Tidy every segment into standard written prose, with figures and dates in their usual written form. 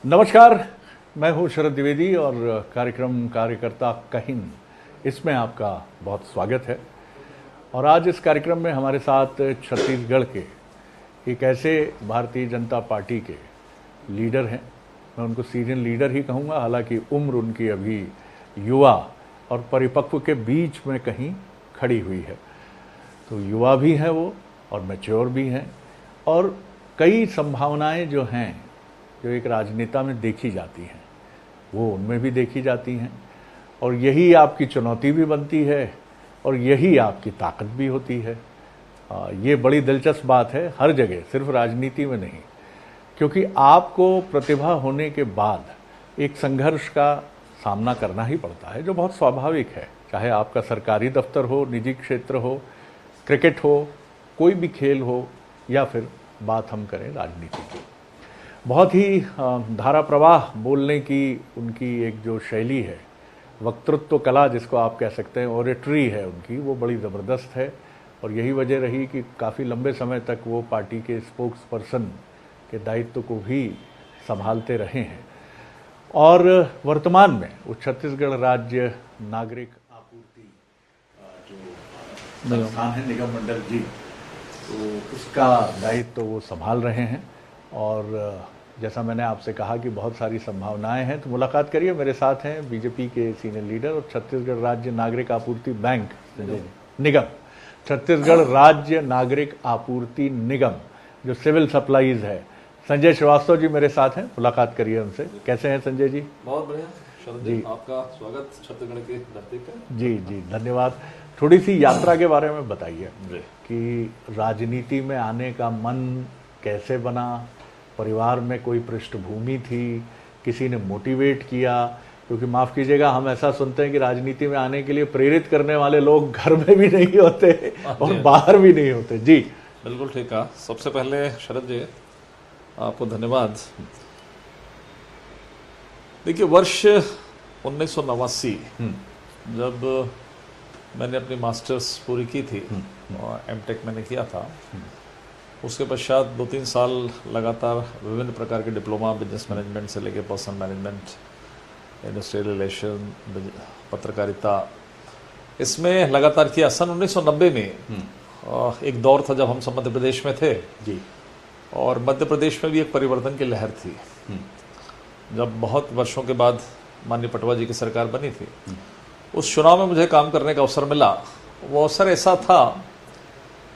नमस्कार, मैं हूं शरद द्विवेदी और कार्यक्रम कार्यकर्ता कहिन इसमें आपका बहुत स्वागत है। और आज इस कार्यक्रम में हमारे साथ छत्तीसगढ़ के एक ऐसे भारतीय जनता पार्टी के लीडर हैं। मैं उनको सीनियर लीडर ही कहूँगा, हालांकि उम्र उनकी अभी युवा और परिपक्व के बीच में कहीं खड़ी हुई है। तो युवा भी हैं वो और मैच्योर भी हैं, और कई संभावनाएं जो हैं जो एक राजनेता में देखी जाती हैं वो उनमें भी देखी जाती हैं, और यही आपकी चुनौती भी बनती है और यही आपकी ताकत भी होती है। ये बड़ी दिलचस्प बात है हर जगह, सिर्फ राजनीति में नहीं, क्योंकि आपको प्रतिभा होने के बाद एक संघर्ष का सामना करना ही पड़ता है, जो बहुत स्वाभाविक है। चाहे आपका सरकारी दफ्तर हो, निजी क्षेत्र हो, क्रिकेट हो, कोई भी खेल हो, या फिर बात हम करें राजनीति की। बहुत ही धारा प्रवाह बोलने की उनकी एक जो शैली है, वक्तृत्व कला जिसको आप कह सकते हैं, ओरेटरी है उनकी, वो बड़ी ज़बरदस्त है। और यही वजह रही कि काफ़ी लंबे समय तक वो पार्टी के स्पोक्स पर्सन के दायित्व को भी संभालते रहे हैं। और वर्तमान में वो छत्तीसगढ़ राज्य नागरिक आपूर्ति जो संस्थान है, निगम मंडल जी, तो उसका दायित्व वो संभाल रहे हैं। और जैसा मैंने आपसे कहा कि बहुत सारी संभावनाएं हैं, तो मुलाकात करिए। मेरे साथ हैं बीजेपी के सीनियर लीडर और छत्तीसगढ़ राज्य नागरिक आपूर्ति बैंक निगम, छत्तीसगढ़ राज्य नागरिक आपूर्ति निगम जो सिविल सप्लाईज है, संजय श्रीवास्तव जी मेरे साथ हैं। मुलाकात करिए उनसे। कैसे हैं संजय जी? बहुत बढ़िया शरद जी, आपका स्वागत छत्तीसगढ़ के धरती पर। जी जी, धन्यवाद। थोड़ी सी यात्रा के बारे में बताइए कि राजनीति में आने का मन कैसे बना, परिवार में कोई पृष्ठभूमि थी, किसी ने मोटिवेट किया? क्योंकि माफ़ कीजिएगा, हम ऐसा सुनते हैं कि राजनीति में आने के लिए प्रेरित करने वाले लोग घर में भी नहीं होते और बाहर भी नहीं होते। जी बिल्कुल ठीक कहा। सबसे पहले शरद जी आपको धन्यवाद। देखिए, वर्ष 1989 जब मैंने अपनी मास्टर्स पूरी की थी और एमटेक मैंने किया था, उसके पश्चात 2-3 साल लगातार विभिन्न प्रकार के डिप्लोमा, बिजनेस मैनेजमेंट से लेकर पर्सनल मैनेजमेंट, इंडस्ट्रियल रिलेशन, पत्रकारिता, इसमें लगातार किया। सन 1990 में एक दौर था जब हम सब मध्य प्रदेश में थे जी, और मध्य प्रदेश में भी एक परिवर्तन की लहर थी। जब बहुत वर्षों के बाद माननीय पटवा जी की सरकार बनी थी, उस चुनाव में मुझे काम करने का अवसर मिला। वो अवसर ऐसा था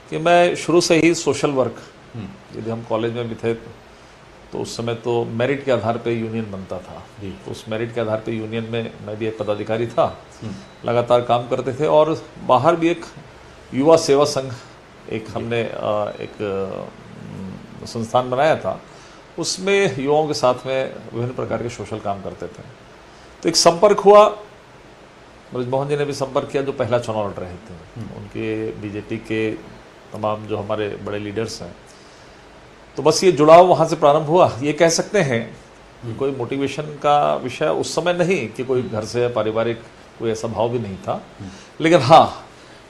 कि मैं शुरू से ही सोशल वर्क, यदि हम कॉलेज में भी थे तो उस समय तो मेरिट के आधार पे यूनियन बनता था, तो उस मेरिट के आधार पे यूनियन में मैं भी एक पदाधिकारी था, लगातार काम करते थे। और बाहर भी एक युवा सेवा संघ एक हमने एक संस्थान बनाया था, उसमें युवाओं के साथ में विभिन्न प्रकार के सोशल काम करते थे। तो एक संपर्क हुआ, ब्रजमोहन जी ने भी संपर्क किया जो पहला चुनाव लड़ रहे थे, उनके बीजेपी के तमाम जो हमारे बड़े लीडर्स हैं। तो बस ये जुड़ाव वहाँ से प्रारंभ हुआ। ये कह सकते हैं कि कोई मोटिवेशन का विषय उस समय नहीं कि कोई घर से पारिवारिक कोई ऐसा भाव भी नहीं था, लेकिन हाँ,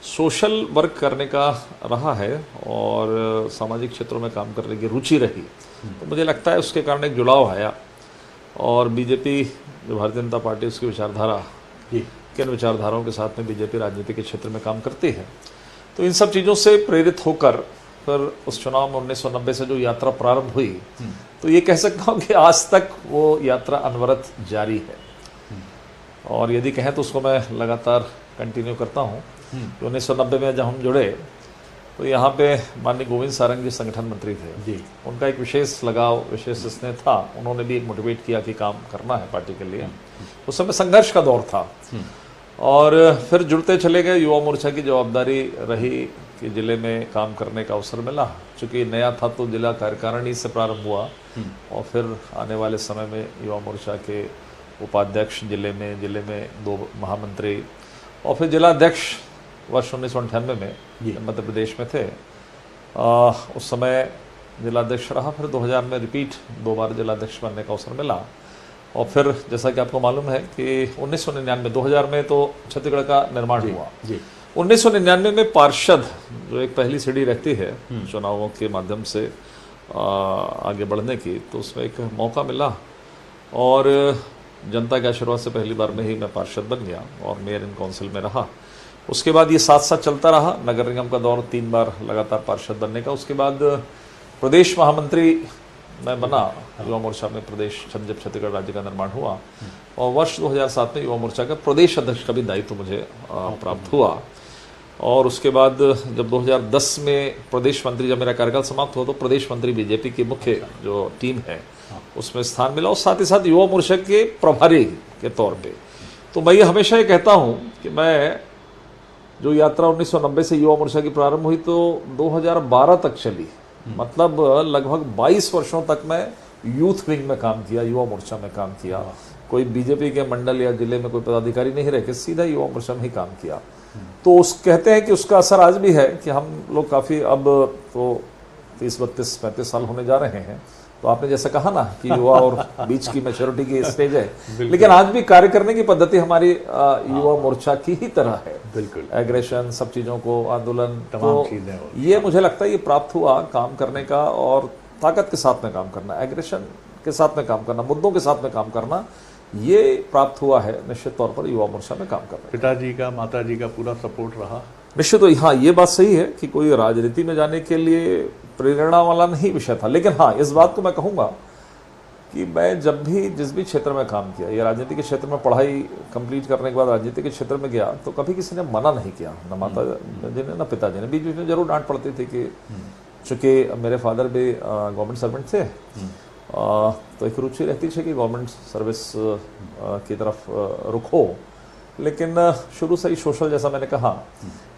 सोशल वर्क करने का रहा है और सामाजिक क्षेत्रों में काम करने की रुचि रही। तो मुझे लगता है उसके कारण एक जुड़ाव आया। और बीजेपी जो भारतीय जनता पार्टी, उसकी विचारधारा, किन विचारधाराओं के साथ में बीजेपी राजनीति के क्षेत्र में काम करती है, तो इन सब चीज़ों से प्रेरित होकर फिर उस चुनाव में 1990 से जो यात्रा प्रारंभ हुई, तो ये कह सकता हूँ कि आज तक वो यात्रा अनवरत जारी है। और यदि कहें तो उसको मैं लगातार कंटिन्यू करता हूँ। 1990 में जब हम जुड़े तो यहाँ पे माननीय गोविंद सारंग जी संगठन मंत्री थे जी, उनका एक विशेष लगाव, विशेष स्नेह था। उन्होंने भी एक मोटिवेट किया कि काम करना है पार्टी के लिए। उस समय संघर्ष का दौर था और फिर जुड़ते चले गए। युवा मोर्चा की जवाबदारी रही कि जिले में काम करने का अवसर मिला। चूँकि नया था तो जिला कार्यकारिणी से प्रारंभ हुआ और फिर आने वाले समय में युवा मोर्चा के उपाध्यक्ष जिले में 2 महामंत्री और फिर जिलाध्यक्ष वर्ष 1998 में मध्य प्रदेश में थे। उस समय जिलाध्यक्ष रहा। फिर 2000 में रिपीट 2 बार जिलाध्यक्ष बनने का अवसर मिला। और फिर जैसा कि आपको मालूम है कि 1999 2000 में तो छत्तीसगढ़ का निर्माण हुआ जी। 1999 में पार्षद जो एक पहली सीढ़ी रहती है चुनावों के माध्यम से आगे बढ़ने की, तो उसमें एक मौका मिला और जनता के आशीर्वाद से पहली बार में ही मैं पार्षद बन गया और मेयर इन काउंसिल में रहा। उसके बाद ये साथ साथ चलता रहा, नगर निगम का दौर 3 बार लगातार पार्षद बनने का। उसके बाद प्रदेश महामंत्री मैं बना युवा मोर्चा में, प्रदेश जब छत्तीसगढ़ राज्य का निर्माण हुआ, और वर्ष 2007 में युवा मोर्चा का प्रदेश अध्यक्ष का भी दायित्व मुझे प्राप्त हुआ। और उसके बाद जब 2010 में प्रदेश मंत्री, जब मेरा कार्यकाल समाप्त हुआ, तो प्रदेश मंत्री बीजेपी की मुख्य जो टीम है उसमें स्थान मिला, और साथ ही साथ युवा मोर्चा के प्रभारी के तौर पे। तो मैं ये हमेशा ये कहता हूँ कि मैं जो यात्रा 1990 से युवा मोर्चा की प्रारंभ हुई तो 2012 तक चली, मतलब लगभग 22 वर्षों तक मैं यूथ विंग में काम किया, युवा मोर्चा में काम किया। कोई बीजेपी के मंडल या जिले में कोई पदाधिकारी नहीं रह के सीधा युवा मोर्चा में ही काम किया। तो उस कहते हैं कि उसका असर आज भी है कि हम लोग काफ़ी, अब तो 30, 32, 35 साल होने जा रहे हैं। तो आपने जैसा कहा ना कि युवा और बीच की मैच्योरिटी की स्टेज है, लेकिन आज भी कार्य करने की पद्धति हमारी युवा मोर्चा की ही तरह है। बिल्कुल, एग्रेशन, सब चीज़ों को, आंदोलन, तमाम चीज़ें, ये मुझे लगता है ये प्राप्त हुआ काम करने का, और ताकत के साथ में काम करना, एग्रेशन के साथ में काम करना, मुद्दों के साथ में काम करना, ये प्राप्त हुआ है निश्चित तौर पर युवा मोर्चा में काम करना। पिताजी का, माताजी का पूरा सपोर्ट रहा? निश्चित तो हाँ, ये बात सही है कि कोई राजनीति में जाने के लिए प्रेरणा वाला नहीं विषय था, लेकिन हाँ इस बात को मैं कहूँगा कि मैं जब भी जिस भी क्षेत्र में काम किया, या राजनीति के क्षेत्र में पढ़ाई कंप्लीट करने के बाद राजनीति के क्षेत्र में गया, तो कभी किसी ने मना नहीं किया, न माता जी ने न पिताजी ने। बीच बीच में जरूर डांट पड़ती थी कि चूँकि मेरे फादर भी गवर्नमेंट सर्वेंट थे, तो एक रुचि रहती थी कि गवर्नमेंट सर्विस की तरफ रुख हो, लेकिन शुरू से ही सोशल, जैसा मैंने कहा,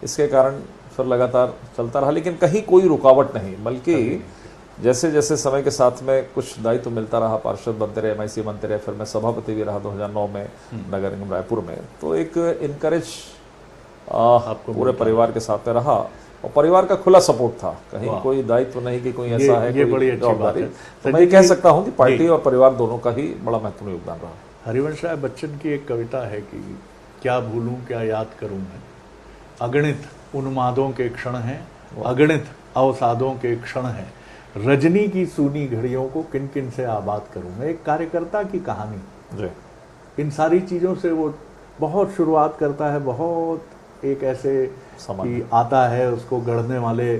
इसके कारण फिर लगातार चलता रहा, लेकिन कहीं कोई रुकावट नहीं, बल्कि जैसे जैसे समय के साथ में कुछ दायित्व मिलता रहा, पार्षद बनते रहे, MIC बनते रहे, फिर मैं सभापति भी रहा 2009 में नगर निगम रायपुर में। तो एक इनकरेज पूरे परिवार के साथ में रहा, और परिवार का खुला सपोर्ट था, कहीं कोई दायित्व नहीं कि कोई ऐसा है, ये बड़ी अच्छी बात है। तो मैं कह सकता हूँ कि पार्टी और परिवार दोनों का ही बड़ा महत्वपूर्ण योगदान रहा। हरिवंश राय बच्चन की एक कविता है कि क्या भूलूं क्या याद करूं मैं, अगणित उन्मादों के क्षण हैं, अगणित अवसादों के क्षण हैं, रजनी की सूनी घड़ियों को किन किन से आबाद करूं मैं। एक कार्यकर्ता की कहानी, इन सारी चीज़ों से वो बहुत शुरुआत करता है, बहुत एक ऐसे कि आता है, उसको गढ़ने वाले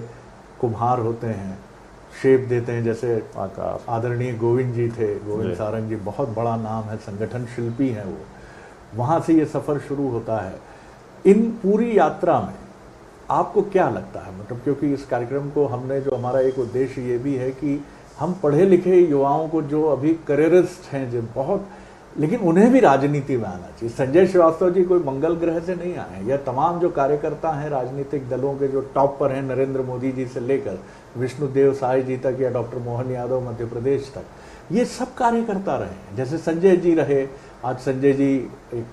कुम्हार होते हैं, शेप देते हैं, जैसे आदरणीय गोविंद जी थे, गोविंद सारंग जी, बहुत बड़ा नाम है, संगठन शिल्पी हैं वो। वहाँ से ये सफ़र शुरू होता है। इन पूरी यात्रा में आपको क्या लगता है, मतलब क्योंकि इस कार्यक्रम को हमने, जो हमारा एक उद्देश्य ये भी है कि हम पढ़े लिखे युवाओं को, जो अभी करियरिस्ट हैं जो बहुत, लेकिन उन्हें भी राजनीति में आना चाहिए। संजय श्रीवास्तव जी कोई मंगल ग्रह से नहीं आए, या तमाम जो कार्यकर्ता हैं राजनीतिक दलों के जो टॉप पर हैं, नरेंद्र मोदी जी से लेकर विष्णुदेव साय जी तक, या डॉक्टर मोहन यादव मध्य प्रदेश तक, ये सब कार्यकर्ता रहे हैं। जैसे संजय जी रहे, आज संजय जी एक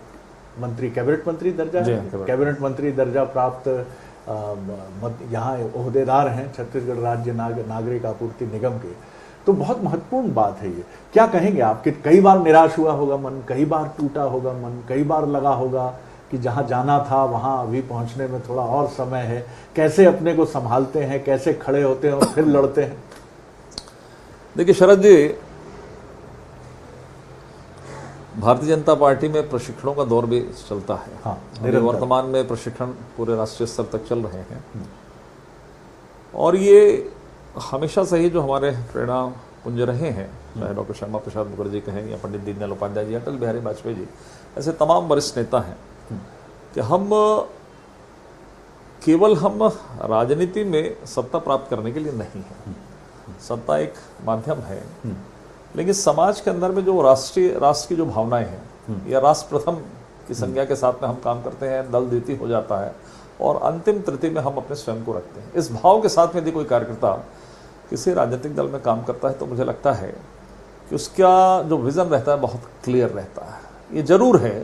मंत्री, कैबिनेट मंत्री दर्जा है, कैबिनेट मंत्री दर्जा प्राप्त यहाँ ओहदेदार हैं छत्तीसगढ़ राज्य नागरिक आपूर्ति निगम के। तो बहुत महत्वपूर्ण बात है ये। क्या कहेंगे आप कि कई बार निराश हुआ होगा मन, कई बार टूटा होगा मन, कई बार लगा होगा कि जहाँ जाना था वहाँ अभी पहुँचने में थोड़ा और समय है, कैसे अपने को संभालते हैं, कैसे खड़े होते हैं और फिर लड़ते हैं? देखिए शरद जी, भारतीय जनता पार्टी में प्रशिक्षणों का दौर भी चलता है। हाँ, वर्तमान में प्रशिक्षण पूरे राष्ट्रीय स्तर तक चल रहे हैं, और ये हमेशा से ही जो हमारे प्रेरणा पुंज रहे हैं, चाहे डॉक्टर श्यामा प्रसाद मुखर्जी कहें, या पंडित दीनदयाल उपाध्याय जी, अटल बिहारी वाजपेयी जी, ऐसे तमाम वरिष्ठ नेता हैं, कि हम केवल हम राजनीति में सत्ता प्राप्त करने के लिए नहीं है, सत्ता एक माध्यम है, लेकिन समाज के अंदर में जो राष्ट्र की जो भावनाएं हैं, या राष्ट्र प्रथम की संज्ञा के साथ में हम काम करते हैं, दल द्वितीय हो जाता है, और अंतिम तृतीय में हम अपने स्वयं को रखते हैं। इस भाव के साथ में यदि कोई कार्यकर्ता किसी राजनीतिक दल में काम करता है, तो मुझे लगता है कि उसका जो विजन रहता है बहुत क्लियर रहता है। ये जरूर है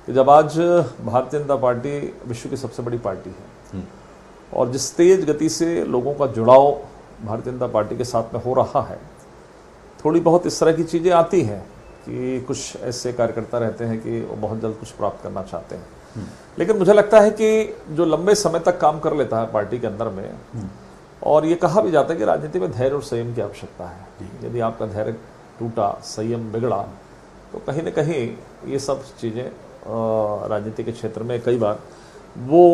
कि जब आज भारतीय जनता पार्टी विश्व की सबसे बड़ी पार्टी है, और जिस तेज गति से लोगों का जुड़ाव भारतीय जनता पार्टी के साथ में हो रहा है, थोड़ी बहुत इस तरह की चीज़ें आती हैं कि कुछ ऐसे कार्यकर्ता रहते हैं कि वो बहुत जल्द कुछ प्राप्त करना चाहते हैं, लेकिन मुझे लगता है कि जो लंबे समय तक काम कर लेता है पार्टी के अंदर में, और ये कहा भी जाता है कि राजनीति में धैर्य और संयम की आवश्यकता है। यदि आपका धैर्य टूटा, संयम बिगड़ा, तो कहीं न कहीं ये सब चीज़ें राजनीति के क्षेत्र में कई बार वो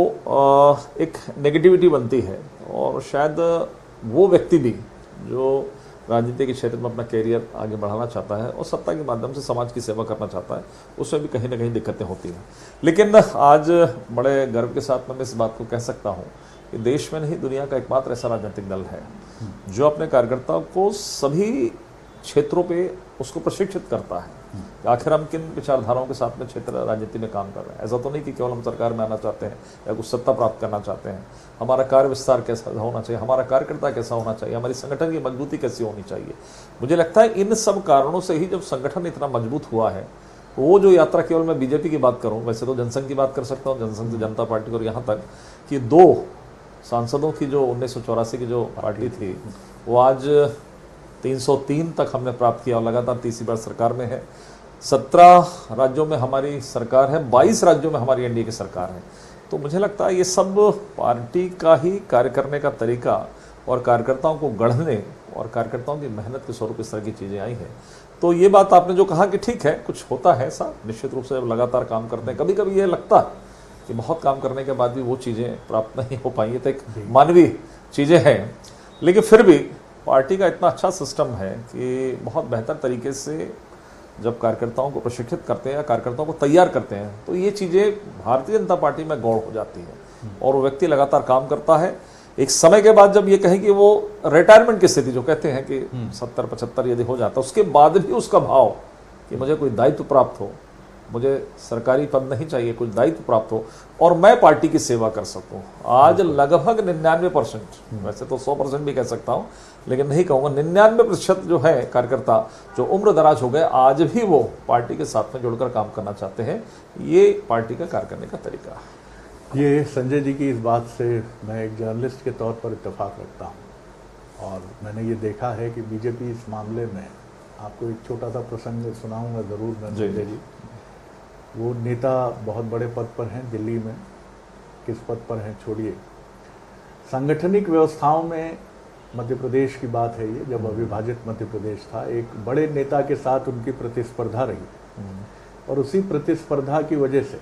एक नेगेटिविटी बनती है। और शायद वो व्यक्ति भी जो राजनीति के क्षेत्र में अपना कैरियर आगे बढ़ाना चाहता है और सत्ता के माध्यम से समाज की सेवा करना चाहता है, उसमें भी कहीं ना कहीं दिक्कतें होती हैं। लेकिन आज बड़े गर्व के साथ मैं इस बात को कह सकता हूँ कि देश में नहीं, दुनिया का एकमात्र ऐसा राजनीतिक दल है जो अपने कार्यकर्ताओं को सभी क्षेत्रों पे उसको प्रशिक्षित करता है कि आखिर हम किन विचारधाराओं के साथ में क्षेत्र राजनीति में काम कर रहे हैं। ऐसा तो नहीं कि केवल हम सरकार में आना चाहते हैं या कुछ सत्ता प्राप्त करना चाहते हैं। हमारा कार्य विस्तार कैसा होना चाहिए, हमारा कार्यकर्ता कैसा होना चाहिए, हमारी संगठन की मजबूती कैसी होनी चाहिए। मुझे लगता है इन सब कारणों से ही जब संगठन इतना मजबूत हुआ है, वो जो यात्रा, केवल मैं बीजेपी की बात करूँ, वैसे तो जनसंघ की बात कर सकता हूँ, जनसंघ से जनता पार्टी, और यहाँ तक कि 2 सांसदों की जो 1984 की जो पार्टी थी, वो आज 303 तक हमने प्राप्त किया और लगातार तीसरी बार सरकार में है। 17 राज्यों में हमारी सरकार है, 22 राज्यों में हमारी एनडीए की सरकार है। तो मुझे लगता है ये सब पार्टी का ही कार्य करने का तरीका और कार्यकर्ताओं को गढ़ने और कार्यकर्ताओं की मेहनत के स्वरूप इस तरह की चीज़ें आई हैं। तो ये बात आपने जो कहा कि ठीक है, कुछ होता है ऐसा, निश्चित रूप से जब लगातार काम करते हैं, कभी कभी ये लगता है कि बहुत काम करने के बाद भी वो चीज़ें प्राप्त नहीं हो पाई। ये तो एक मानवीय चीज़ें हैं, लेकिन फिर भी पार्टी का इतना अच्छा सिस्टम है कि बहुत बेहतर तरीके से जब कार्यकर्ताओं को प्रशिक्षित करते हैं या कार्यकर्ताओं को तैयार करते हैं, तो ये चीज़ें भारतीय जनता पार्टी में गौड़ हो जाती हैं और वो व्यक्ति लगातार काम करता है। एक समय के बाद जब ये कहें कि वो रिटायरमेंट की स्थिति जो कहते हैं कि 70-75 यदि हो जाता है, उसके बाद भी उसका भाव कि मुझे कोई दायित्व प्राप्त हो, मुझे सरकारी पद नहीं चाहिए, कुछ दायित्व प्राप्त हो और मैं पार्टी की सेवा कर सकूं। आज लगभग 99%, वैसे तो 100% भी कह सकता हूं, लेकिन नहीं कहूंगा, 99% जो है कार्यकर्ता जो उम्र दराज हो गए, आज भी वो पार्टी के साथ में जुड़कर काम करना चाहते हैं। ये पार्टी का कार्य करने का तरीका है। ये संजय जी की इस बात से मैं एक जर्नलिस्ट के तौर पर इत्तेफाक रखता हूँ और मैंने ये देखा है कि बीजेपी इस मामले में, आपको एक छोटा सा प्रसंग सुनाऊंगा ज़रूर मैं संजय जी। वो नेता बहुत बड़े पद पर हैं दिल्ली में, किस पद पर हैं छोड़िए। सांगठनिक व्यवस्थाओं में मध्य प्रदेश की बात है ये, जब अविभाजित मध्य प्रदेश था, एक बड़े नेता के साथ उनकी प्रतिस्पर्धा रही और उसी प्रतिस्पर्धा की वजह से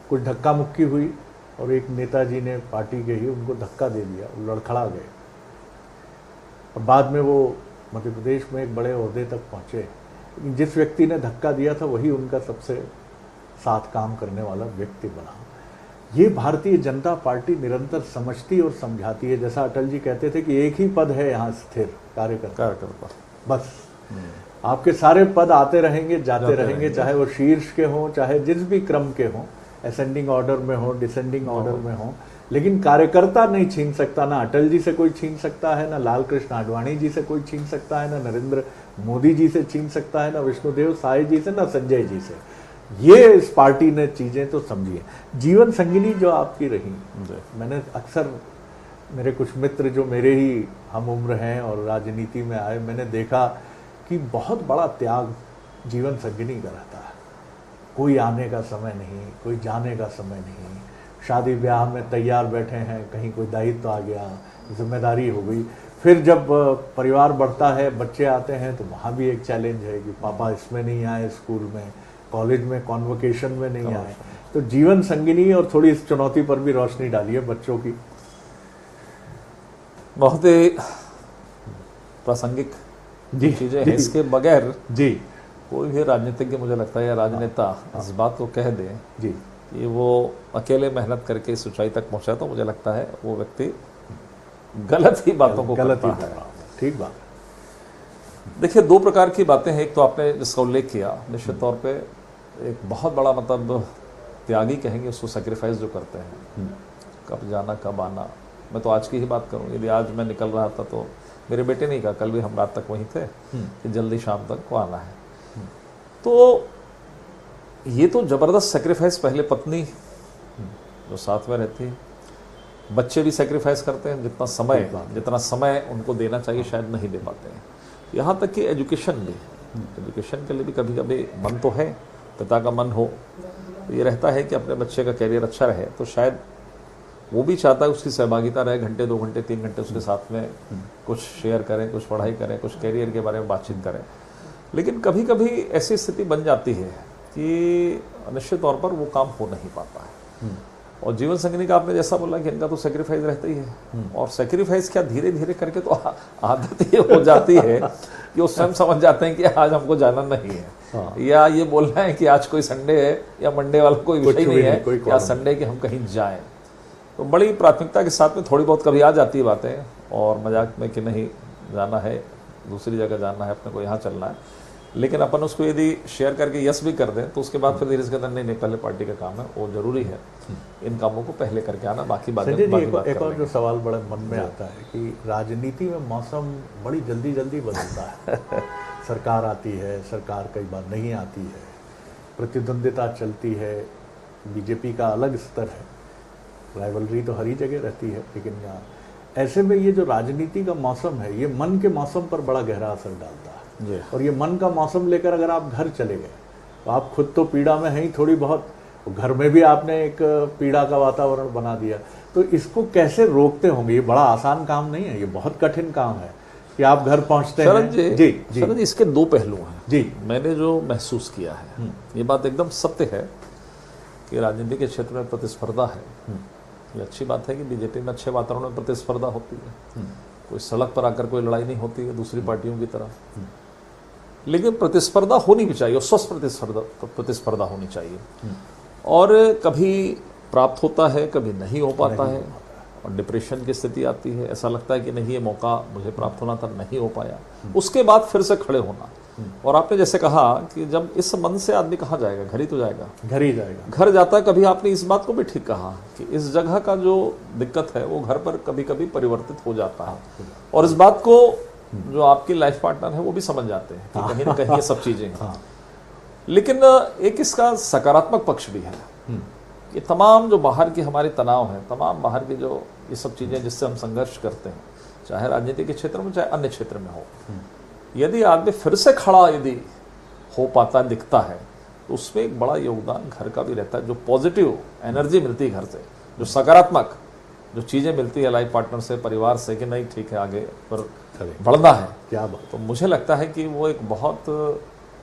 कुछ धक्का मुक्की हुई और एक नेताजी ने पार्टी के ही उनको धक्का दे दिया, लड़खड़ा गए और बाद में वो मध्य प्रदेश में एक बड़े ओहदे तक पहुँचे। जिस व्यक्ति ने धक्का दिया था वही उनका सबसे साथ काम करने वाला व्यक्ति बना। ये भारतीय जनता पार्टी निरंतर समझती और समझाती है। जैसा अटल जी कहते थे कि एक ही पद है यहाँ स्थिर, कार्यकर्ता, बस। आपके सारे पद आते रहेंगे, जाते रहेंगे, चाहे वो शीर्ष के हों, चाहे जिस भी क्रम के हों, असेंडिंग ऑर्डर में हो, डिसेंडिंग ऑर्डर में हो, लेकिन कार्यकर्ता नहीं छीन सकता। ना अटल जी से कोई छीन सकता है, ना लाल कृष्ण आडवाणी जी से कोई छीन सकता है, ना नरेंद्र मोदी जी से छीन सकता है, ना विष्णुदेव साय जी से, ना संजय जी से। ये इस पार्टी ने चीजें तो समझी है। जीवन संगिनी जो आपकी रही, मैंने अक्सर, मेरे कुछ मित्र जो मेरे ही हम उम्र हैं और राजनीति में आए, मैंने देखा कि बहुत बड़ा त्याग जीवन संगिनी का रहता है। कोई आने का समय नहीं, कोई जाने का समय नहीं, शादी ब्याह में तैयार बैठे हैं, कहीं कोई दायित्व आ गया, जिम्मेदारी हो गई। फिर जब परिवार बढ़ता है, बच्चे आते हैं, तो वहाँ भी एक चैलेंज है कि पापा इसमें नहीं आए, स्कूल में, कॉलेज में, कॉन्वोकेशन में नहीं आए। तो जीवन संगिनी और थोड़ी इस चुनौती पर भी रोशनी डाली है बच्चों की। बहुत ही प्रासंगिक चीजें हैं। इसके बगैर जी कोई भी राजनीतिज्ञ, मुझे लगता है, या राजनेता इस बात को कह दे जी कि वो अकेले मेहनत करके इस ऊंचाई तक पहुंचा, तो मुझे लगता है वो व्यक्ति गलत ही बातों को करता है। ठीक बात। देखिए, 2 प्रकार की बातें हैं। एक तो आपने जिसका उल्लेख किया, निश्चित तौर पे एक बहुत बड़ा, मतलब त्यागी कहेंगे उसको, सेक्रीफाइस जो करते हैं, कब जाना कब आना। मैं तो आज की ही बात करूं, यदि आज मैं निकल रहा था तो मेरे बेटे ने कहा, कल भी हम रात तक वहीं थे, कि जल्दी शाम तक को आना है। तो ये तो जबरदस्त सेक्रीफाइस। पहले पत्नी जो साथ में रहती है, बच्चे भी सेक्रीफाइस करते हैं, जितना समय उनको देना चाहिए शायद नहीं दे पाते हैं। यहाँ तक कि एजुकेशन भी, एजुकेशन के लिए भी कभी कभी मन तो है, पिता का मन हो, तो ये रहता है कि अपने बच्चे का कैरियर अच्छा रहे, तो शायद वो भी चाहता है उसकी सहभागिता रहे, घंटे 2 घंटे 3 घंटे उसके साथ में कुछ शेयर करें, कुछ पढ़ाई करें, कुछ कैरियर के बारे में बातचीत करें। लेकिन कभी कभी ऐसी स्थिति बन जाती है कि निश्चित तौर पर वो काम हो नहीं पाता है। और जीवन संगिनी का आपने जैसा बोला कि इनका तो सेक्रीफाइस रहता ही है, और सेक्रीफाइस क्या धीरे धीरे करके तो आदत ये हो जाती है कि वो स्वयं समझ जाते हैं कि आज हमको जाना नहीं है। हाँ। या ये बोलना है कि आज कोई संडे है या मंडे वाला कोई विषय नहीं है, या संडे के हम कहीं जाएं। तो बड़ी प्राथमिकता के साथ में थोड़ी बहुत कभी आ जाती है बातें, और मजाक में कि नहीं जाना है, दूसरी जगह जाना है, अपने को यहाँ चलना है। लेकिन अपन उसको यदि शेयर करके यस भी कर दें तो उसके बाद फिर धीरे से नहीं नहीं, पहले पार्टी का काम है, वो जरूरी है, इन कामों को पहले करके आना, बाकी बात। एक और जो सवाल बड़े मन में आता है कि राजनीति में मौसम बड़ी जल्दी जल्दी बदलता है। सरकार आती है, सरकार कई बार नहीं आती है, प्रतिद्वंदिता चलती है, बीजेपी का अलग स्तर है, राइवलरी तो हर ही जगह रहती है। लेकिन ऐसे में ये जो राजनीति का मौसम है, ये मन के मौसम पर बड़ा गहरा असर डालता है। और ये मन का मौसम लेकर अगर आप घर चले गए तो आप खुद तो पीड़ा में हैं ही थोड़ी बहुत, घर में भी आपने एक पीड़ा का वातावरण बना दिया। तो इसको कैसे रोकते होंगे? ये बड़ा आसान काम नहीं है, ये बहुत कठिन काम है कि आप घर पहुंचते हैं। जी शरद जी, इसके 2 पहलू हैं जी। मैंने जो महसूस किया है, ये बात एकदम सत्य है कि राजनीति के क्षेत्र में प्रतिस्पर्धा है। ये अच्छी बात है कि बीजेपी में अच्छे वातावरण में प्रतिस्पर्धा होती है, कोई सड़क पर आकर कोई लड़ाई नहीं होती है दूसरी पार्टियों की तरह। लेकिन प्रतिस्पर्धा होनी भी चाहिए, और स्वस्थ प्रतिस्पर्धा होनी चाहिए। और कभी प्राप्त होता है, कभी नहीं हो पाता है, और डिप्रेशन की स्थिति आती है, ऐसा लगता है कि नहीं ये मौका मुझे प्राप्त होना था, नहीं हो पाया। उसके बाद फिर से खड़े होना। और आपने जैसे कहा कि जब इस मन से आदमी कहाँ जाएगा, घर ही तो जाएगा, घर ही जाएगा, घर जाता है। कभी आपने इस बात को भी ठीक कहा कि इस जगह का जो दिक्कत है वो घर पर कभी कभी परिवर्तित हो जाता है, और इस बात को जो आपकी लाइफ पार्टनर है वो भी समझ जाते हैं कि कहीं ना कहीं ये सब चीजें हैं। लेकिन एक इसका सकारात्मक पक्ष भी है। ये तमाम जो बाहर की हमारे तनाव है, तमाम बाहर की जो ये सब चीजें जिससे हम संघर्ष करते हैं, चाहे राजनीति के क्षेत्र में चाहे अन्य क्षेत्र में हो, यदि आदमी फिर से खड़ा यदि हो पाता दिखता है तो उसमें एक बड़ा योगदान घर का भी रहता है। जो पॉजिटिव एनर्जी मिलती है घर से, जो सकारात्मक जो चीजें मिलती है लाइफ पार्टनर से, परिवार से, कि नहीं ठीक है आगे पर बढ़ना है, क्या बात। तो मुझे लगता है कि वो एक बहुत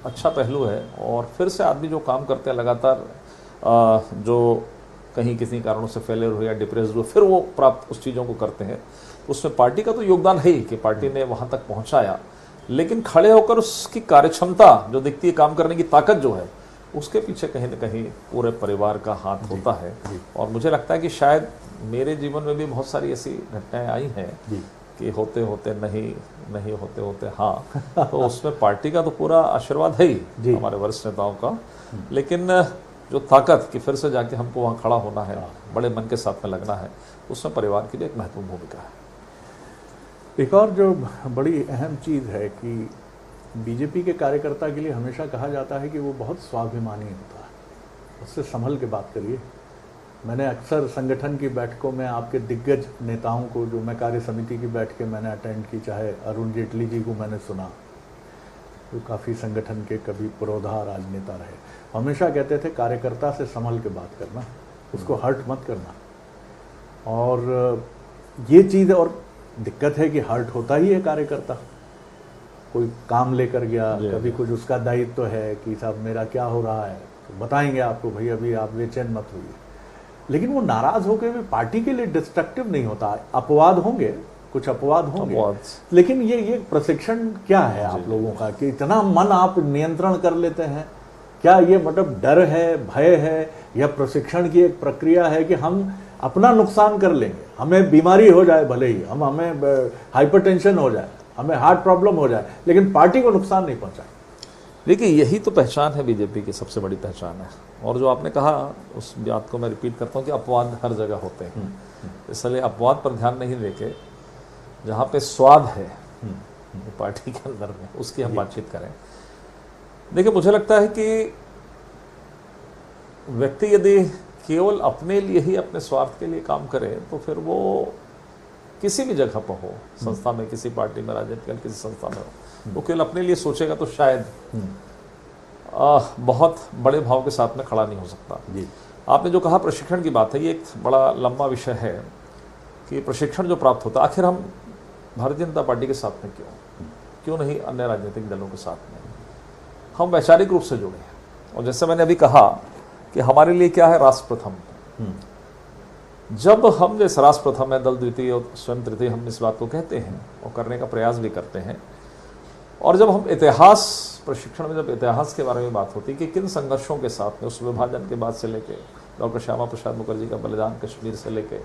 अच्छा पहलू है। और फिर से आदमी जो काम करते हैं लगातार, जो कहीं किसी कारणों से फेलियर हो या डिप्रेस हो, फिर वो प्राप्त उस चीज़ों को करते हैं, उसमें पार्टी का तो योगदान है ही कि पार्टी ने वहाँ तक पहुँचाया। लेकिन खड़े होकर उसकी कार्यक्षमता जो दिखती है, काम करने की ताकत जो है, उसके पीछे कहीं ना कहीं पूरे परिवार का हाथ होता है। और मुझे लगता है कि शायद मेरे जीवन में भी बहुत सारी ऐसी घटनाएं आई हैं कि होते होते नहीं होते होते हाँ, तो उसमें पार्टी का तो पूरा आशीर्वाद है ही, हमारे वरिष्ठ नेताओं का। लेकिन जो ताकत कि फिर से जाके हमको वहाँ खड़ा होना है, बड़े मन के साथ में लगना है, उसमें परिवार की भी एक महत्वपूर्ण भूमिका है। एक और जो बड़ी अहम चीज़ है कि बीजेपी के कार्यकर्ता के लिए हमेशा कहा जाता है कि वो बहुत स्वाभिमानी होता है, उससे संभल के बात करिए। मैंने अक्सर संगठन की बैठकों में आपके दिग्गज नेताओं को, जो मैं कार्य समिति की बैठकें मैंने अटेंड की, चाहे अरुण जेटली जी को मैंने सुना, जो काफ़ी संगठन के कभी पुरोधा राजनेता रहे, हमेशा कहते थे कार्यकर्ता से संभल के बात करना, उसको हर्ट मत करना। और ये चीज़ और दिक्कत है कि हर्ट होता ही है कार्यकर्ता, कोई काम लेकर गया, कभी कुछ उसका दायित्व तो है कि साहब मेरा क्या हो रहा है, तो बताएंगे आपको, भाई अभी आप बेचैन मत होइए। लेकिन वो नाराज होकर भी पार्टी के लिए डिस्ट्रक्टिव नहीं होता। अपवाद होंगे, कुछ अपवाद होंगे, लेकिन ये प्रशिक्षण क्या है आप लोगों का कि इतना मन आप नियंत्रण कर लेते हैं? क्या ये मतलब डर है, भय है, या प्रशिक्षण की एक प्रक्रिया है कि हम अपना नुकसान कर लेंगे, हमें बीमारी हो जाए, भले ही हमें हाइपरटेंशन हो जाए, हमें हार्ट प्रॉब्लम हो जाए, लेकिन पार्टी को नुकसान नहीं पहुंचाए? देखिए यही तो पहचान है बीजेपी की, सबसे बड़ी पहचान है। और जो आपने कहा उस बात को मैं रिपीट करता हूँ कि अपवाद हर जगह होते हैं, इसलिए अपवाद पर ध्यान नहीं देके जहाँ पे स्वाद है पार्टी के अंदर में, उसकी हम बातचीत करें। देखिए मुझे लगता है कि व्यक्ति यदि केवल अपने लिए ही, अपने स्वार्थ के लिए काम करे तो फिर वो किसी भी जगह पर हो, संस्था में, किसी पार्टी में, राजनीतिक किसी संस्था में हो, वो केवल अपने लिए सोचेगा तो शायद बहुत बड़े भाव के साथ में खड़ा नहीं हो सकता। आपने जो कहा प्रशिक्षण की बात है, ये एक बड़ा लंबा विषय है कि प्रशिक्षण जो प्राप्त होता है आखिर हम भारतीय जनता पार्टी के साथ में क्यों नहीं अन्य राजनीतिक दलों के साथ में? हम वैचारिक रूप से जुड़े हैं। और जैसे मैंने अभी कहा कि हमारे लिए क्या है राष्ट्र प्रथम। जब हम जैसे राष्ट्र प्रथम है, दल द्वितीय और स्वयं तृतीय, हम इस बात को कहते हैं और करने का प्रयास भी करते हैं। और जब हम इतिहास प्रशिक्षण में जब इतिहास के बारे में बात होती है कि किन संघर्षों के साथ में उस विभाजन के बाद से लेके डॉक्टर श्यामा प्रसाद मुखर्जी का बलिदान कश्मीर से लेके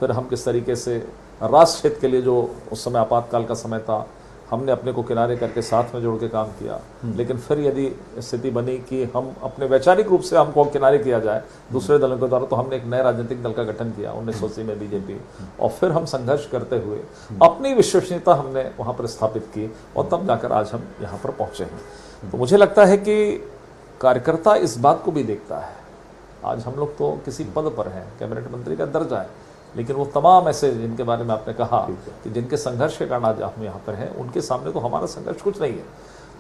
फिर हम किस तरीके से राष्ट्र हित के लिए जो उस समय आपातकाल का समय था, हमने अपने को किनारे करके साथ में जोड़ के काम किया। लेकिन फिर यदि स्थिति बनी कि हम अपने वैचारिक रूप से हमको किनारे किया जाए दूसरे दलों के द्वारा, तो हमने एक नए राजनीतिक दल का गठन किया 1980 में बीजेपी, और फिर हम संघर्ष करते हुए अपनी विश्वसनीयता हमने वहाँ पर स्थापित की और तब जाकर आज हम यहाँ पर पहुँचे हैं। तो मुझे लगता है कि कार्यकर्ता इस बात को भी देखता है। आज हम लोग तो किसी पद पर हैं, कैबिनेट मंत्री का दर्जा है, लेकिन वो तमाम ऐसे जिनके बारे में आपने कहा कि जिनके संघर्ष के कारण आज हम यहाँ पर हैं, उनके सामने तो हमारा संघर्ष कुछ नहीं है।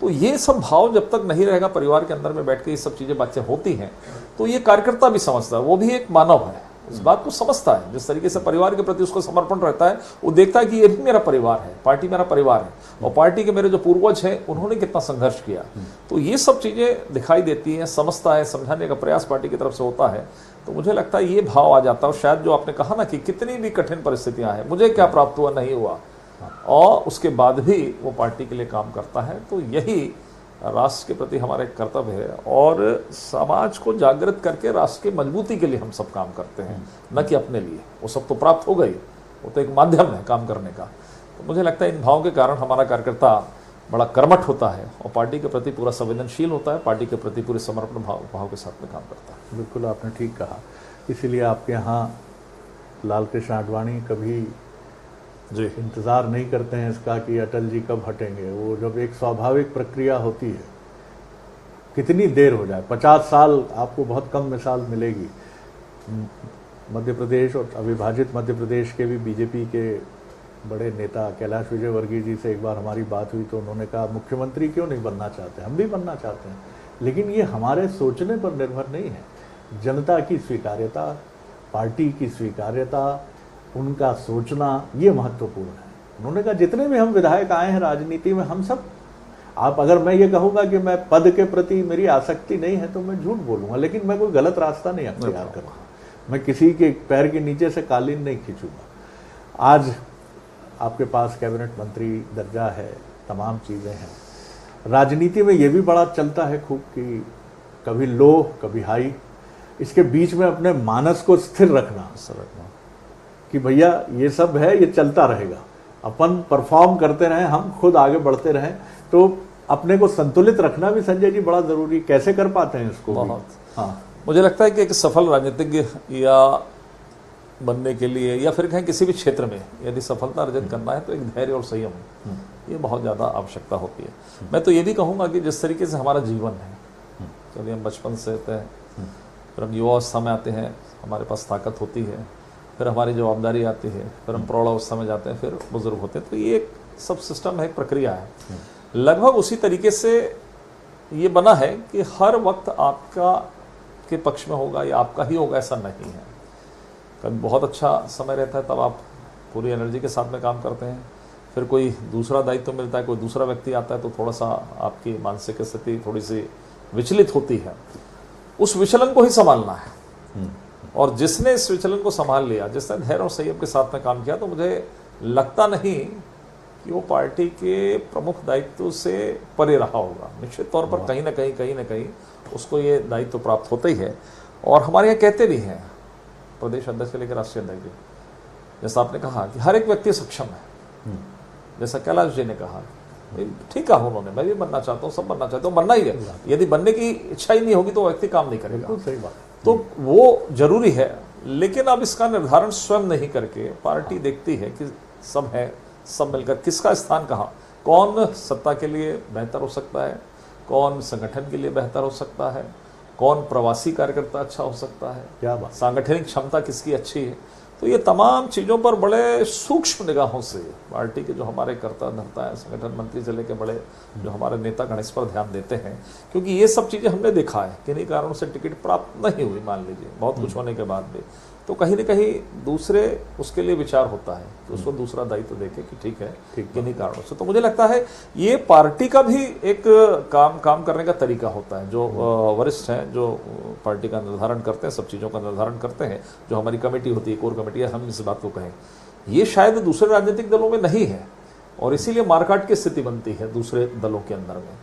तो ये सब भाव जब तक नहीं रहेगा परिवार के अंदर में बैठ के ये सब चीज़ें बातें होती हैं, तो ये कार्यकर्ता भी समझता है, वो भी एक मानव है, इस बात को समझता है। जिस तरीके से परिवार के प्रति उसको समर्पण रहता है, वो देखता है कि ये भी मेरा परिवार है, पार्टी मेरा परिवार है, और पार्टी के मेरे जो पूर्वज हैं उन्होंने कितना संघर्ष किया। तो ये सब चीज़ें दिखाई देती हैं, समझता है, समझाने का प्रयास पार्टी की तरफ से होता है। तो मुझे लगता है ये भाव आ जाता है। और शायद जो आपने कहा ना कि कितनी भी कठिन परिस्थितियां हैं, मुझे क्या प्राप्त हुआ नहीं हुआ, और उसके बाद भी वो पार्टी के लिए काम करता है। तो यही राष्ट्र के प्रति हमारा एक कर्तव्य है, और समाज को जागृत करके राष्ट्र की मजबूती के लिए हम सब काम करते हैं, न कि अपने लिए। वो सब तो प्राप्त हो गई, वो तो एक माध्यम है काम करने का। तो मुझे लगता है इन भावों के कारण हमारा कार्यकर्ता बड़ा कर्मठ होता है और पार्टी के प्रति पूरा संवेदनशील होता है, पार्टी के प्रति पूरे समर्पण भाव के साथ में काम करता है। बिल्कुल आपने ठीक कहा। इसीलिए आपके यहाँ लाल कृष्ण आडवाणी कभी जी इंतज़ार नहीं करते हैं इसका कि अटल जी कब हटेंगे। वो जब एक स्वाभाविक प्रक्रिया होती है, कितनी देर हो जाए, 50 साल आपको बहुत कम मिसाल मिलेगी। मध्य प्रदेश और अविभाजित मध्य प्रदेश के भी बीजेपी के बड़े नेता कैलाश विजयवर्गीय जी से एक बार हमारी बात हुई तो उन्होंने कहा मुख्यमंत्री क्यों नहीं बनना चाहते, हम भी बनना चाहते हैं, लेकिन ये हमारे सोचने पर निर्भर नहीं है। जनता की स्वीकार्यता, पार्टी की स्वीकार्यता, उनका सोचना, ये महत्वपूर्ण है। उन्होंने कहा जितने भी हम विधायक आए हैं राजनीति में, हम सब, आप अगर मैं ये कहूँगा कि मैं पद के प्रति मेरी आसक्ति नहीं है तो मैं झूठ बोलूँगा, लेकिन मैं कोई गलत रास्ता नहीं अख्तियार करूँगा, मैं किसी के पैर के नीचे से कालीन नहीं खींचूंगा। आज आपके पास कैबिनेट मंत्री दर्जा है, तमाम चीज़ें हैं। राजनीति में ये भी बड़ा चलता है खूब कि कभी लो कभी हाई, इसके बीच में अपने मानस को स्थिर रखना कि भैया ये सब है, ये चलता रहेगा, अपन परफॉर्म करते रहें, हम खुद आगे बढ़ते रहें। तो अपने को संतुलित रखना भी संजय जी बड़ा ज़रूरी। कैसे कर पाते हैं इसको? बहुत। हाँ, मुझे लगता है कि एक सफल राजनीतिज्ञ या बनने के लिए या फिर कहीं किसी भी क्षेत्र में यदि सफलता अर्जित करना है तो एक धैर्य और संयम ये बहुत ज़्यादा आवश्यकता होती है। मैं तो ये भी कहूँगा कि जिस तरीके से हमारा जीवन है, चलिए हम बचपन से रहते हैं, फिर हम युवावस्था में आते हैं, हमारे पास ताकत होती है, फिर हमारी जवाबदारी आती है, फिर हम प्रौढ़ावस्था में जाते हैं, फिर बुजुर्ग होते हैं। तो ये एक सब सिस्टम है, एक प्रक्रिया है। लगभग उसी तरीके से ये बना है कि हर वक्त आपका के पक्ष में होगा या आपका ही होगा ऐसा नहीं है। कभी बहुत अच्छा समय रहता है तब आप पूरी एनर्जी के साथ में काम करते हैं, फिर कोई दूसरा दायित्व मिलता है, कोई दूसरा व्यक्ति आता है तो थोड़ा सा आपकी मानसिक स्थिति थोड़ी सी विचलित होती है। उस विचलन को ही संभालना है, और जिसने इस विचलन को संभाल लिया, जिसने धैर्य और संयम के साथ में काम किया, तो मुझे लगता नहीं कि वो पार्टी के प्रमुख दायित्व से परे रहा होगा। निश्चित तौर पर कहीं ना कहीं उसको ये दायित्व प्राप्त होता ही है। और हमारे यहाँ कहते भी हैं प्रदेश अध्यक्ष से लेकर राष्ट्रीय अध्यक्ष, जैसा आपने कहा कि हर एक व्यक्ति सक्षम है, जैसा कैलाश जी ने कहा, ठीक कहा उन्होंने, मैं भी बनना चाहता हूँ, सब बनना चाहते हो, बनना ही है। यदि बनने की इच्छा ही नहीं होगी तो व्यक्ति काम नहीं करेगा। सही बात। तो वो जरूरी है, लेकिन अब इसका निर्धारण स्वयं नहीं करके पार्टी देखती है कि सब है, सब मिलकर किसका स्थान कहाँ, कौन सत्ता के लिए बेहतर हो सकता है, कौन संगठन के लिए बेहतर हो सकता है, कौन प्रवासी कार्यकर्ता अच्छा हो सकता है, क्या बात, सांगठनिक क्षमता किसकी अच्छी है। तो ये तमाम चीज़ों पर बड़े सूक्ष्म निगाहों से पार्टी के जो हमारे कर्ता धर्ता है, संगठन मंत्री से लेकर बड़े जो हमारे नेतागण इस पर ध्यान देते हैं, क्योंकि ये सब चीज़ें हमने देखा है किन्हीं कारणों से टिकट प्राप्त नहीं हुई, मान लीजिए बहुत कुछ होने के बाद भी, तो कहीं न कहीं दूसरे उसके लिए विचार होता है कि उसको दूसरा दायित्व देखे कि ठीक है किन्हीं कारणों से। तो मुझे लगता है ये पार्टी का भी एक काम करने का तरीका होता है। जो वरिष्ठ हैं, जो पार्टी का निर्धारण करते हैं, सब चीज़ों का निर्धारण करते हैं, जो हमारी कमेटी होती है, कोर कमेटी है, हम इस बात को कहें, ये शायद दूसरे राजनीतिक दलों में नहीं है और इसीलिए मारकाट की स्थिति बनती है दूसरे दलों के अंदर में।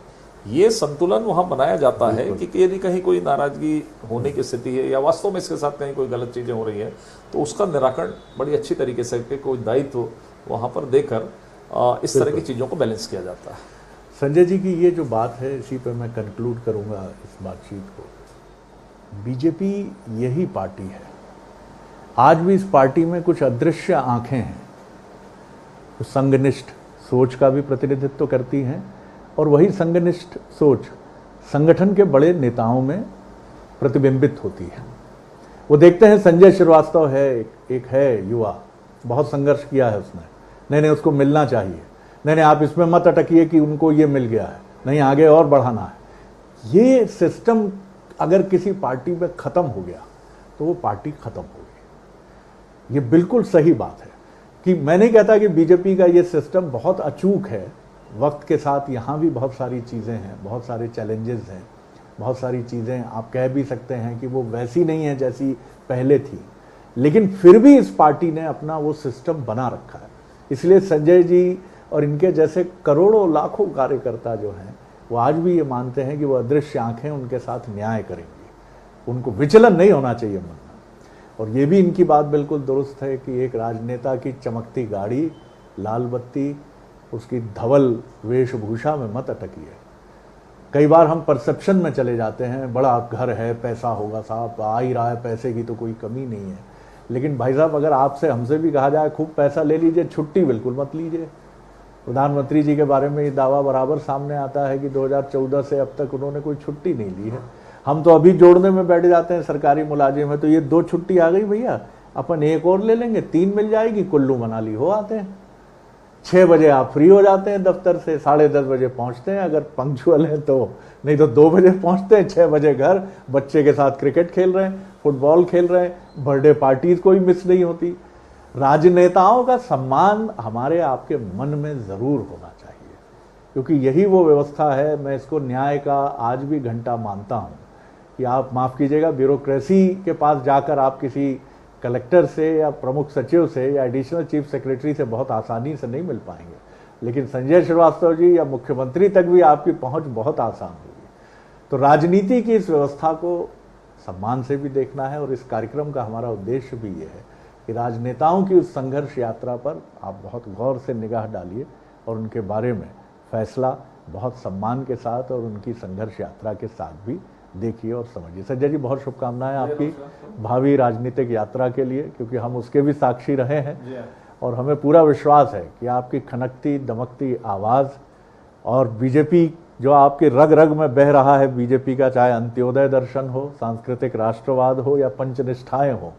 ये संतुलन वहाँ बनाया जाता है कि यदि कहीं कोई नाराजगी होने की स्थिति है या वास्तव में इसके साथ कहीं कोई गलत चीज़ें हो रही है तो उसका निराकरण बड़ी अच्छी तरीके से कोई दायित्व वहाँ पर देकर इस तरह की चीज़ों को बैलेंस किया जाता है। संजय जी की ये जो बात है, इसी पर मैं कंक्लूड करूँगा इस बातचीत को। बीजेपी यही पार्टी है, आज भी इस पार्टी में कुछ अदृश्य आंखें हैं, तो संघनिष्ठ सोच का भी प्रतिनिधित्व करती हैं और वही संघनिष्ठ सोच संगठन के बड़े नेताओं में प्रतिबिंबित होती है। वो देखते हैं संजय श्रीवास्तव है, एक है युवा, बहुत संघर्ष किया है उसने, नहीं उसको मिलना चाहिए, नहीं आप इसमें मत अटकिए कि उनको ये मिल गया है, नहीं आगे और बढ़ाना है। ये सिस्टम अगर किसी पार्टी में ख़त्म हो गया तो वो पार्टी ख़त्म हो गई। ये बिल्कुल सही बात है कि मैं नहीं कहता कि बीजेपी का ये सिस्टम बहुत अचूक है, वक्त के साथ यहाँ भी बहुत सारी चीज़ें हैं, बहुत सारे चैलेंजेस हैं, बहुत सारी चीज़ें आप कह भी सकते हैं कि वो वैसी नहीं है जैसी पहले थी, लेकिन फिर भी इस पार्टी ने अपना वो सिस्टम बना रखा है। इसलिए संजय जी और इनके जैसे करोड़ों लाखों कार्यकर्ता जो हैं वो आज भी ये मानते हैं कि वो अदृश्य आंखें उनके साथ न्याय करेंगी, उनको विचलन नहीं होना चाहिए मन में। और ये भी इनकी बात बिल्कुल दुरुस्त है कि एक राजनेता की चमकती गाड़ी, लाल बत्ती, उसकी धवल वेशभूषा में मत अटकिए। कई बार हम परसेप्शन में चले जाते हैं, बड़ा घर है, पैसा होगा साहब, आ ही रहा है, पैसे की तो कोई कमी नहीं है। लेकिन भाई साहब, अगर आपसे हमसे भी कहा जाए खूब पैसा ले लीजिए, छुट्टी बिल्कुल मत लीजिए। प्रधानमंत्री जी के बारे में ये दावा बराबर सामने आता है कि 2014 से अब तक उन्होंने कोई छुट्टी नहीं ली है। हम तो अभी जोड़ने में बैठ जाते हैं, सरकारी मुलाजिम है तो ये 2 छुट्टी आ गई भैया, अपन एक और ले लेंगे, 3 मिल जाएगी, कुल्लू मनाली हो आते हैं। 6 बजे आप फ्री हो जाते हैं दफ्तर से, 10:30 बजे पहुंचते हैं अगर पंक्चुअल हैं तो, नहीं तो 2 बजे पहुंचते हैं, 6 बजे घर, बच्चे के साथ क्रिकेट खेल रहे हैं, फुटबॉल खेल रहे हैं, बर्थडे पार्टीज कोई मिस नहीं होती। राजनेताओं का सम्मान हमारे आपके मन में ज़रूर होना चाहिए, क्योंकि यही वो व्यवस्था है। मैं इसको न्याय का आज भी घंटा मानता हूँ कि आप माफ़ कीजिएगा, ब्यूरोक्रेसी के पास जाकर आप किसी कलेक्टर से या प्रमुख सचिव से या एडिशनल चीफ सेक्रेटरी से बहुत आसानी से नहीं मिल पाएंगे, लेकिन संजय श्रीवास्तव जी या मुख्यमंत्री तक भी आपकी पहुंच बहुत आसान होगी। तो राजनीति की इस व्यवस्था को सम्मान से भी देखना है और इस कार्यक्रम का हमारा उद्देश्य भी ये है कि राजनेताओं की उस संघर्ष यात्रा पर आप बहुत गौर से निगाह डालिए और उनके बारे में फैसला बहुत सम्मान के साथ और उनकी संघर्ष यात्रा के साथ भी देखिए और समझिए। संजय जी, बहुत शुभकामनाएं आपकी भावी राजनीतिक यात्रा के लिए, क्योंकि हम उसके भी साक्षी रहे हैं और हमें पूरा विश्वास है कि आपकी खनकती दमकती आवाज़ और बीजेपी जो आपके रग रग में बह रहा है, बीजेपी का चाहे अंत्योदय दर्शन हो, सांस्कृतिक राष्ट्रवाद हो या पंचनिष्ठाएं हो,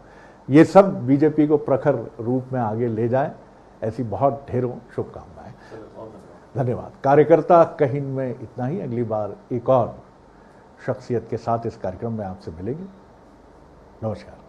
ये सब बीजेपी को प्रखर रूप में आगे ले जाए, ऐसी बहुत ढेरों शुभकामनाएं। धन्यवाद। कार्यकर्ता कहिन में इतना ही। अगली बार एक और शख्सियत के साथ इस कार्यक्रम में आपसे मिलेंगे। नमस्कार।